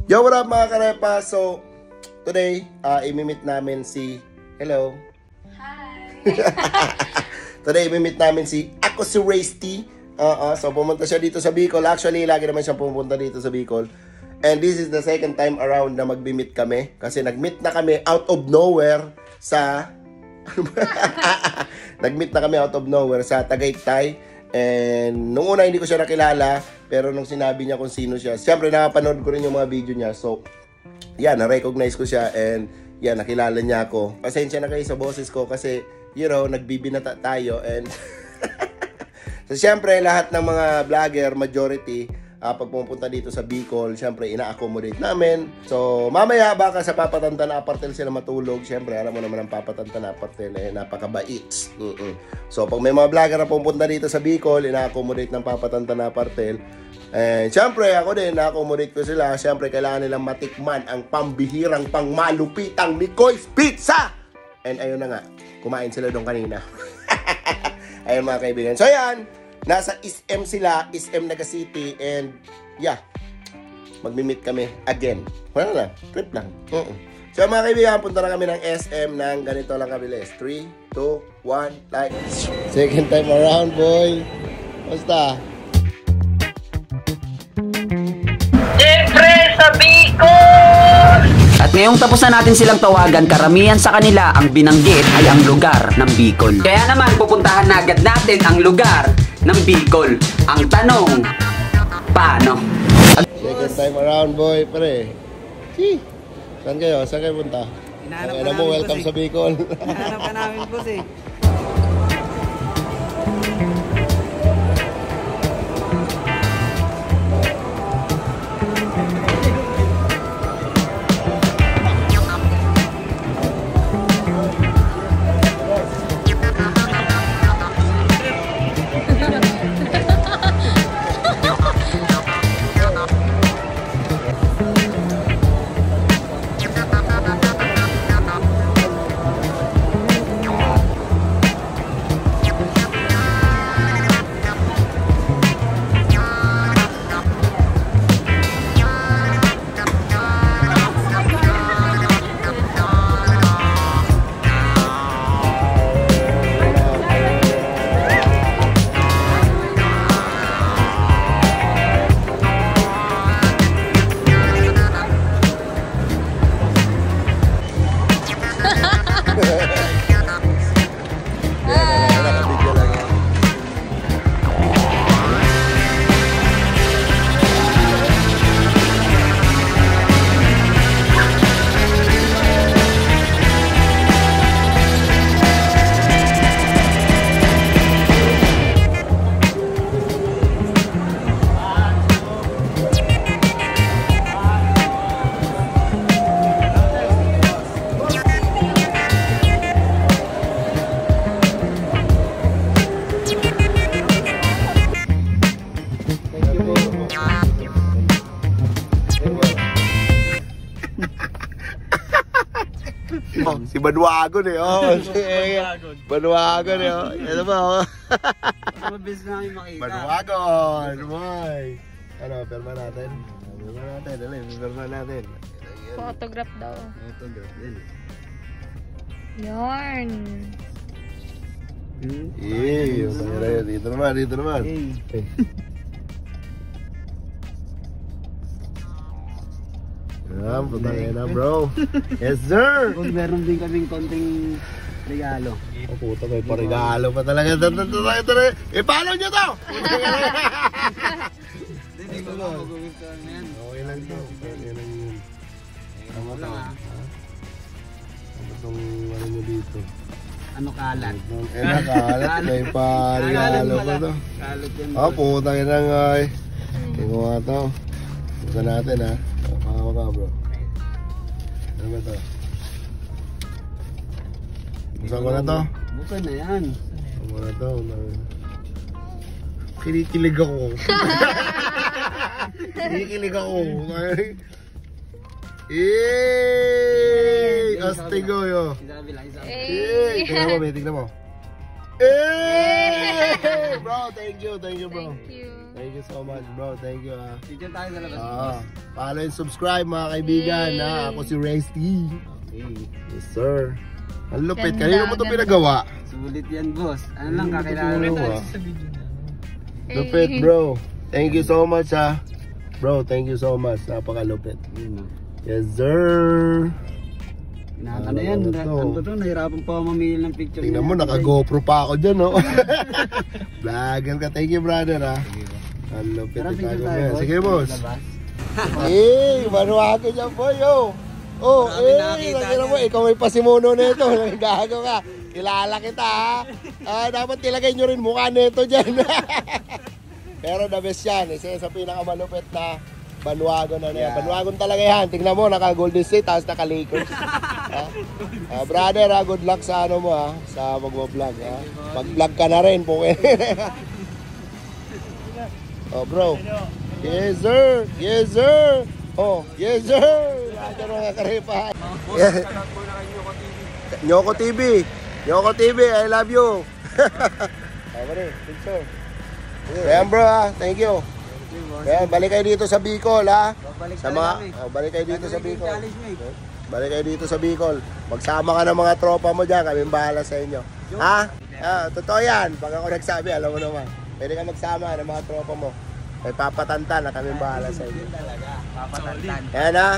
Yo, what up mga karepa? So, today, imimit namin si... Hello. Hi. Today, imimit namin si... Ako si Raisty. So, pumunta siya dito sa Bicol. Actually, lagi naman siya pumunta dito sa Bicol. And this is the second time around na mag-meet kami. Kasi nag-meet na kami out of nowhere sa... Nag-meet na kami out of nowhere sa Tagaytay. And nung una hindi ko siya nakilala, pero nung sinabi niya kung sino siya, siyempre nakapanood ko rin yung mga video niya. So, yan, na-recognize ko siya and yan, nakilala niya ako. Pasensya na kayo sa boses ko kasi, you know, nagbibinata tayo and so, siyempre, lahat ng mga vlogger, majority, pag pumunta dito sa Bicol, siyempre, ina-accommodate namin. So, mamaya, baka sa Papatanta na Apartel sila matulog. Siyempre, alam mo naman ang Papatanta na Apartel, napakabait. So, pag may mga vlogger na pumunta dito sa Bicol, ina-accommodate ng Papatanta na Apartel. And, siyempre, ako din, na-accommodate ko sila. Siyempre, kailangan nilang matikman ang pambihirang pangmalupitang Nicoy's Pizza! And, ayun na nga, kumain sila doon kanina. Ayun mga kaibigan. So, ayan. Nasa SM sila, SM Naga City, and yeah, magmi-meet kami again. Wala na, trip lang. So mga kaibigan, punta na kami ng SM ng ganito lang kabilis. 3, 2, 1, like. Second time around, boy. Basta. Siyempre sa Bicol! At ngayong tapos na natin silang tawagan, karamihan sa kanila ang binanggit ay ang lugar ng Bicol. Kaya naman pupuntahan na agad natin ang lugar ng Bicol. Ang tanong, paano? Second time around, boy, pare. Saan kayo? Saan kayo punta? Hinahanap mo, welcome sa Bicol. Hinahanap ka namin po eh. Si Banwagon eh, Banwagon eh, Ano ba, Mabilis na kami makita. Banwagon, boy. Ano, perma natin? Perma natin, perma natin. Photograph daw. Photograph, yan. Yarn. Dito naman. Putangin na, bro. Yes, sir. Kung meron din kaming konting regalo. Oh, puta, may parigalo pa talaga. Follow nyo to! Hindi ko lang mag-uwip ka na yan. Okay lang to. Okay lang yun. Tama to. Ano itong ano nyo dito? Ano kalat? Kalat. May parigalo pa to. Kalat yan. Oh, putangin na nga eh. Tingnan mo nga to. Punta natin ha. Pakawa ka, bro. Ano ba ito? Busan ko na to? Bukan na yan. Busan ko na to. Kinikilig ako. Kinikilig ako. Astigo yo. Isabela. Tingnan mo. Bro, thank you bro. Thank you. Thank you so much, bro. Thank you, ah. Picture tayo sa labas. Follow and subscribe, mga kaibigan. Ako si Resty. Okay. Yes, sir. Ang lupit. Ganda, Kanino mo ito ganda. pinagawa? Sulit yan, boss. Ano lang, Kanino mo kakilala ito mo. pinagawa? Lupit, bro. Thank you so much, ha. Bro, thank you so much. Napakalupit. Yun, Yes, sir. Pinaka na yan. Ano to? Nahirapan pa ako mamili ng picture. Tingnan mo, naka-GoPro pa ako dyan, no? Vlogger ka. Thank you, brother, ha. Ang lupit. Tara, picture itago mo tayo, yan. boss. Sige, boss. Labas. Manuwago dyan po, yo. Oh, nakita mo, ikaw may pasimuno nito. Gago ka. Kilala kita, ha. Dapat tilagay nyo rin mukha nito dyan. Pero the best yan. Isa sa pinakamalupit na Banwagon na yan. Banwagon talaga yan. Tingnan mo, naka Golden State, tapos naka Lakers. Brother, good luck sa ano mo, ha. Sa mag-vlog, ha. Mag-vlog ka na rin, po. Oh, bro. Yes, sir. Yes, sir. Oh, yes, sir. Lahat mga karepa. Nyoko TV. Nyoko TV, I love you. Pare, picture. Ayan, bro, ha. Thank you. Ayan, balik kayo dito sa Bicol, ha. Sa mga, balik kayo dito sa Bicol. Balik kayo dito sa Bicol. Magsama ka ng mga tropa mo dyan. Kami bahala sa inyo. Ha? Totoo yan. Pag ako nagsabi, alam mo naman. Pwede ka magsama ng mga tropa mo. May papatanta na kami bahala sa inyo. Papatantan. Ayan, ha.